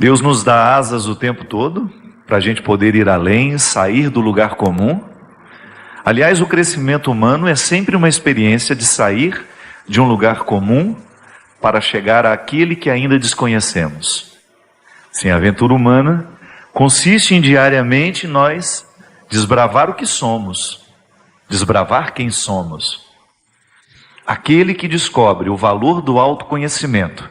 Deus nos dá asas o tempo todo para a gente poder ir além, sair do lugar comum. Aliás, o crescimento humano é sempre uma experiência de sair de um lugar comum para chegar àquele que ainda desconhecemos. Sim, a aventura humana consiste em diariamente nós desbravar o que somos, desbravar quem somos. Aquele que descobre o valor do autoconhecimento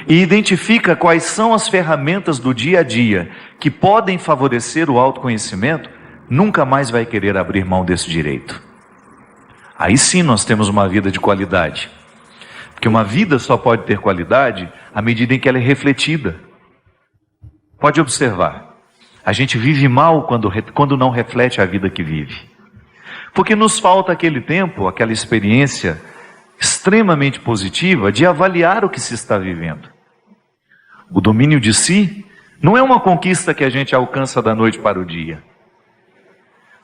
e identifica quais são as ferramentas do dia a dia que podem favorecer o autoconhecimento, nunca mais vai querer abrir mão desse direito. Aí sim nós temos uma vida de qualidade. Porque uma vida só pode ter qualidade à medida em que ela é refletida. Pode observar, a gente vive mal quando não reflete a vida que vive. Porque nos falta aquele tempo, aquela experiência extremamente positiva de avaliar o que se está vivendo. O domínio de si não é uma conquista que a gente alcança da noite para o dia.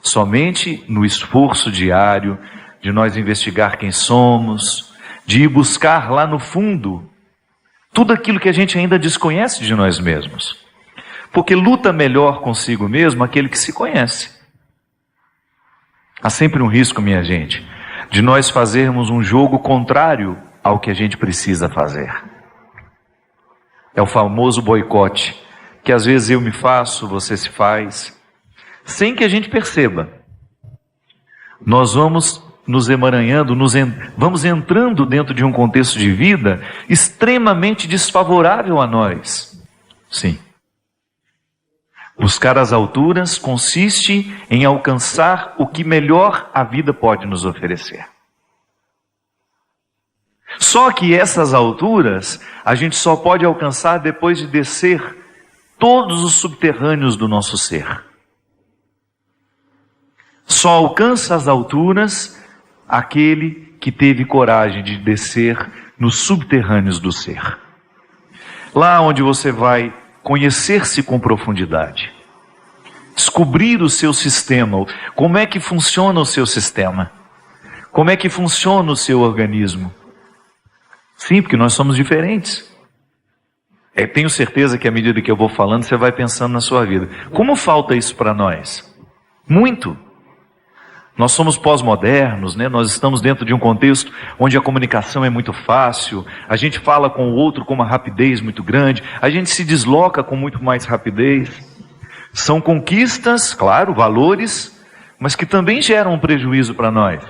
Somente no esforço diário de nós investigar quem somos, de ir buscar lá no fundo tudo aquilo que a gente ainda desconhece de nós mesmos. Porque luta melhor consigo mesmo aquele que se conhece. Há sempre um risco, minha gente, de nós fazermos um jogo contrário ao que a gente precisa fazer. É o famoso boicote, que às vezes eu me faço, você se faz, sem que a gente perceba. Nós vamos nos emaranhando, vamos entrando dentro de um contexto de vida extremamente desfavorável a nós. Sim. Buscar as alturas consiste em alcançar o que melhor a vida pode nos oferecer. Só que essas alturas a gente só pode alcançar depois de descer todos os subterrâneos do nosso ser. Só alcança as alturas aquele que teve coragem de descer nos subterrâneos do ser. Lá onde você vai conhecer-se com profundidade, descobrir o seu sistema, como é que funciona o seu sistema, como é que funciona o seu organismo. Sim, porque nós somos diferentes. Tenho certeza que à medida que eu vou falando, você vai pensando na sua vida. Como falta isso para nós? Muito. Nós somos pós-modernos, né? Nós estamos dentro de um contexto onde a comunicação é muito fácil, a gente fala com o outro com uma rapidez muito grande, a gente se desloca com muito mais rapidez. São conquistas, claro, valores, mas que também geram um prejuízo para nós.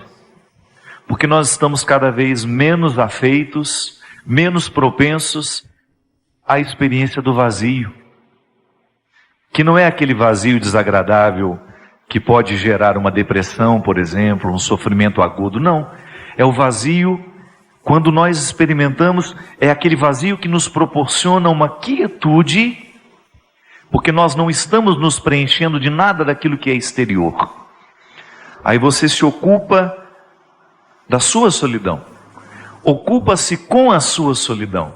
Porque nós estamos cada vez menos afeitos, menos propensos à experiência do vazio. Que não é aquele vazio desagradável que pode gerar uma depressão, por exemplo, um sofrimento agudo. Não, é o vazio, quando nós experimentamos, é aquele vazio que nos proporciona uma quietude, porque nós não estamos nos preenchendo de nada daquilo que é exterior. Aí você se ocupa da sua solidão, ocupa-se com a sua solidão.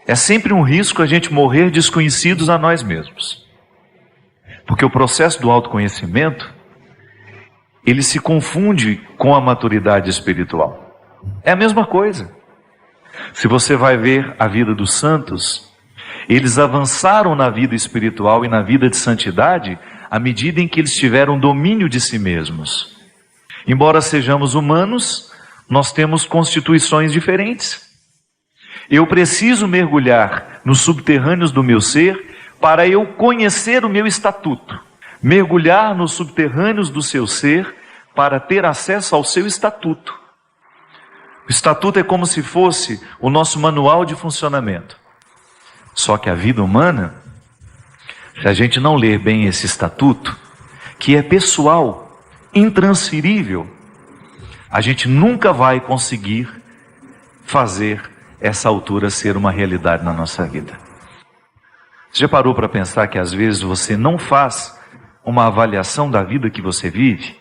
É sempre um risco a gente morrer desconhecidos a nós mesmos. Porque o processo do autoconhecimento, ele se confunde com a maturidade espiritual. É a mesma coisa. Se você vai ver a vida dos santos, eles avançaram na vida espiritual e na vida de santidade à medida em que eles tiveram domínio de si mesmos. Embora sejamos humanos, nós temos constituições diferentes. Eu preciso mergulhar nos subterrâneos do meu ser para eu conhecer o meu estatuto. Mergulhar nos subterrâneos do seu ser para ter acesso ao seu estatuto. O estatuto é como se fosse o nosso manual de funcionamento. Só que a vida humana, se a gente não ler bem esse estatuto, que é pessoal, intransferível, a gente nunca vai conseguir fazer essa altura ser uma realidade na nossa vida. Você já parou para pensar que às vezes você não faz uma avaliação da vida que você vive?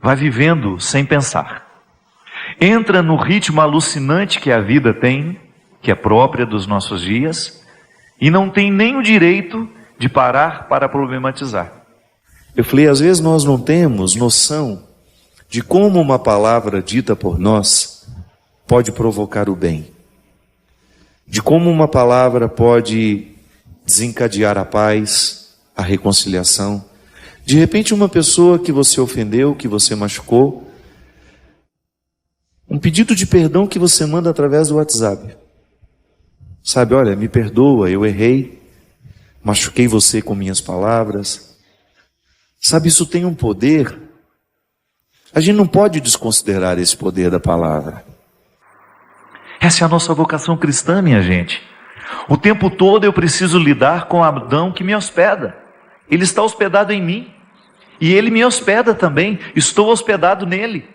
Vai vivendo sem pensar. Entra no ritmo alucinante que a vida tem, que é própria dos nossos dias, e não tem nem o direito de parar para problematizar. Eu falei, às vezes nós não temos noção de como uma palavra dita por nós pode provocar o bem. de como uma palavra pode desencadear a paz, a reconciliação. De repente, uma pessoa que você ofendeu, que você machucou, um pedido de perdão que você manda através do WhatsApp. Sabe, olha, me perdoa, eu errei, machuquei você com minhas palavras. Sabe, isso tem um poder. A gente não pode desconsiderar esse poder da palavra. Essa é a nossa vocação cristã, minha gente. O tempo todo eu preciso lidar com Adão que me hospeda. Ele está hospedado em mim. E ele me hospeda também. Estou hospedado nele.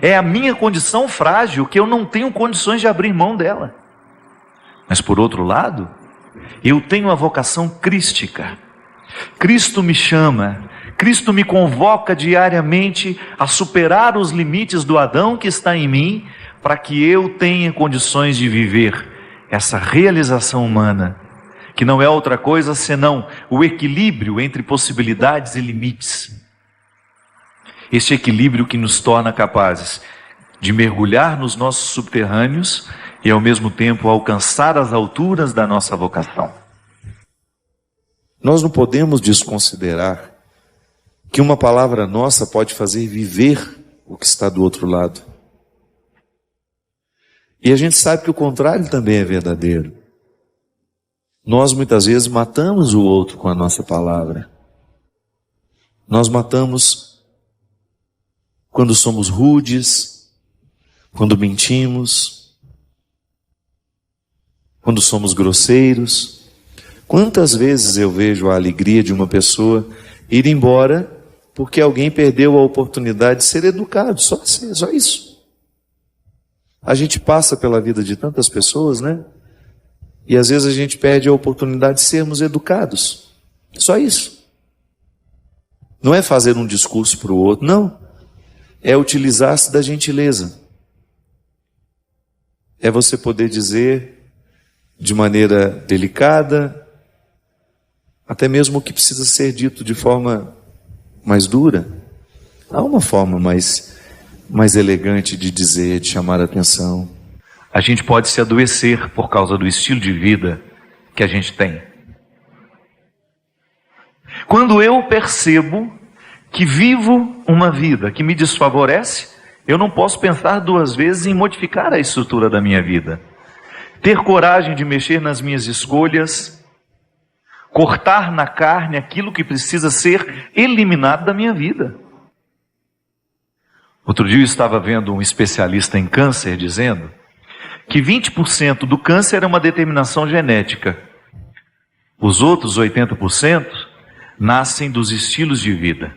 É a minha condição frágil que eu não tenho condições de abrir mão dela. Mas por outro lado, eu tenho a vocação crística. Cristo me chama, Cristo me convoca diariamente a superar os limites do Adão que está em mim, para que eu tenha condições de viver essa realização humana, que não é outra coisa senão o equilíbrio entre possibilidades e limites. Este equilíbrio que nos torna capazes de mergulhar nos nossos subterrâneos e ao mesmo tempo alcançar as alturas da nossa vocação. Nós não podemos desconsiderar que uma palavra nossa pode fazer viver o que está do outro lado. E a gente sabe que o contrário também é verdadeiro. Nós muitas vezes matamos o outro com a nossa palavra. Nós matamos quando somos rudes, quando mentimos, quando somos grosseiros. Quantas vezes eu vejo a alegria de uma pessoa ir embora porque alguém perdeu a oportunidade de ser educado, só isso. A gente passa pela vida de tantas pessoas, né? E às vezes a gente perde a oportunidade de sermos educados. Só isso. Não é fazer um discurso para o outro, não. É utilizar-se da gentileza. É você poder dizer de maneira delicada, até mesmo o que precisa ser dito de forma mais dura. Há uma forma mais elegante de dizer, de chamar a atenção. A gente pode se adoecer por causa do estilo de vida que a gente tem. Quando eu percebo que vivo uma vida que me desfavorece, eu não posso pensar duas vezes em modificar a estrutura da minha vida. Ter coragem de mexer nas minhas escolhas, cortar na carne aquilo que precisa ser eliminado da minha vida. Outro dia eu estava vendo um especialista em câncer dizendo que 20% do câncer é uma determinação genética. Os outros 80% nascem dos estilos de vida.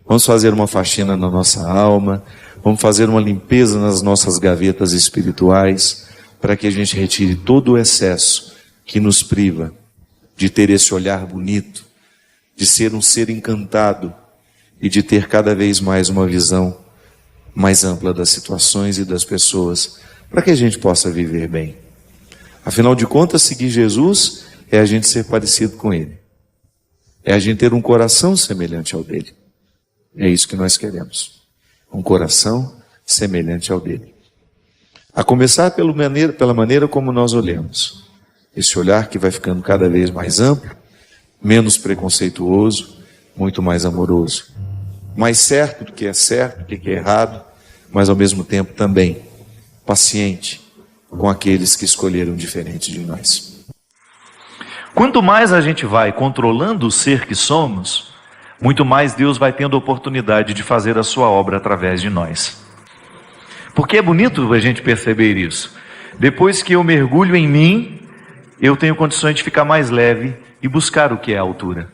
Vamos fazer uma faxina na nossa alma, vamos fazer uma limpeza nas nossas gavetas espirituais, para que a gente retire todo o excesso que nos priva de ter esse olhar bonito, de ser um ser encantado e de ter cada vez mais uma visão mais ampla das situações e das pessoas, para que a gente possa viver bem. Afinal de contas, seguir Jesus é a gente ser parecido com Ele. É a gente ter um coração semelhante ao dele. É isso que nós queremos. Um coração semelhante ao dele. A começar pela maneira como nós olhamos. Esse olhar que vai ficando cada vez mais amplo, menos preconceituoso, muito mais amoroso. Mais certo do que é certo, do que é errado, mas ao mesmo tempo também paciente com aqueles que escolheram diferente de nós. Quanto mais a gente vai controlando o ser que somos, muito mais Deus vai tendo oportunidade de fazer a sua obra através de nós. Porque é bonito a gente perceber isso. Depois que eu mergulho em mim, eu tenho condições de ficar mais leve e buscar o que é a altura.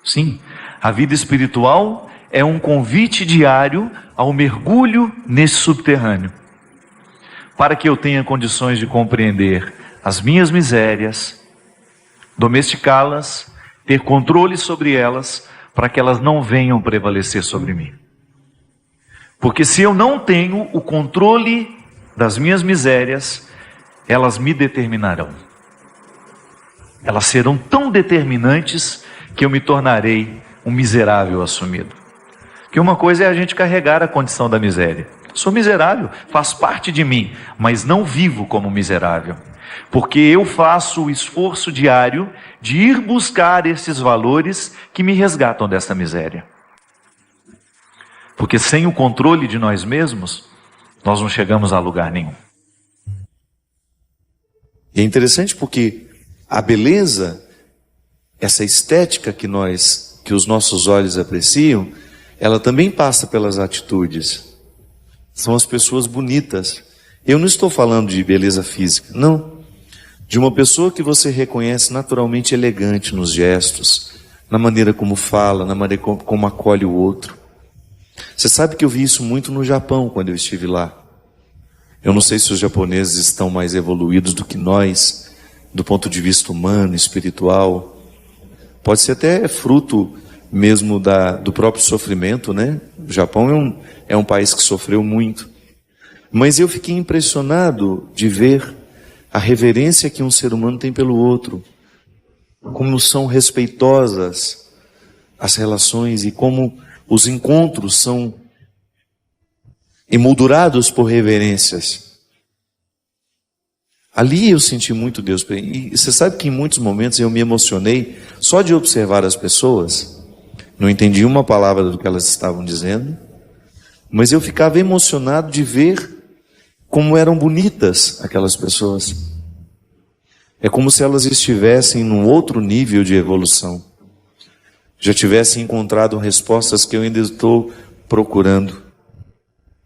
Sim, a vida espiritual é um convite diário ao mergulho nesse subterrâneo, para que eu tenha condições de compreender as minhas misérias, domesticá-las, ter controle sobre elas, para que elas não venham prevalecer sobre mim. Porque se eu não tenho o controle das minhas misérias, elas me determinarão. Elas serão tão determinantes que eu me tornarei um miserável assumido. Que uma coisa é a gente carregar a condição da miséria, Sou miserável, faz parte de mim, mas não vivo como miserável. Porque eu faço o esforço diário de ir buscar esses valores que me resgatam dessa miséria. Porque sem o controle de nós mesmos, nós não chegamos a lugar nenhum. E é interessante porque a beleza, essa estética que os nossos olhos apreciam, ela também passa pelas atitudes. São as pessoas bonitas. Eu não estou falando de beleza física, não. De uma pessoa que você reconhece naturalmente elegante nos gestos, na maneira como fala, na maneira como acolhe o outro. Você sabe que eu vi isso muito no Japão quando eu estive lá. Eu não sei se os japoneses estão mais evoluídos do que nós, do ponto de vista humano, espiritual. Pode ser até fruto mesmo do próprio sofrimento, né? O Japão é um país que sofreu muito. Mas eu fiquei impressionado de ver a reverência que um ser humano tem pelo outro, como são respeitosas as relações e como os encontros são emoldurados por reverências. Ali eu senti muito Deus. E você sabe que em muitos momentos eu me emocionei só de observar as pessoas. Não entendi uma palavra do que elas estavam dizendo, mas eu ficava emocionado de ver como eram bonitas aquelas pessoas. É como se elas estivessem num outro nível de evolução. Já tivessem encontrado respostas que eu ainda estou procurando.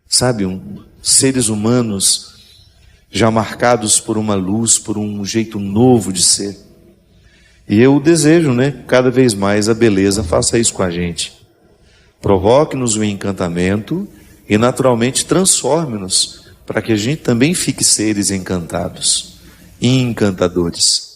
Sabe, seres humanos já marcados por uma luz, por um jeito novo de ser. E eu desejo, cada vez mais a beleza faça isso com a gente. Provoque-nos o encantamento e naturalmente transforme-nos para que a gente também fique seres encantados e encantadores.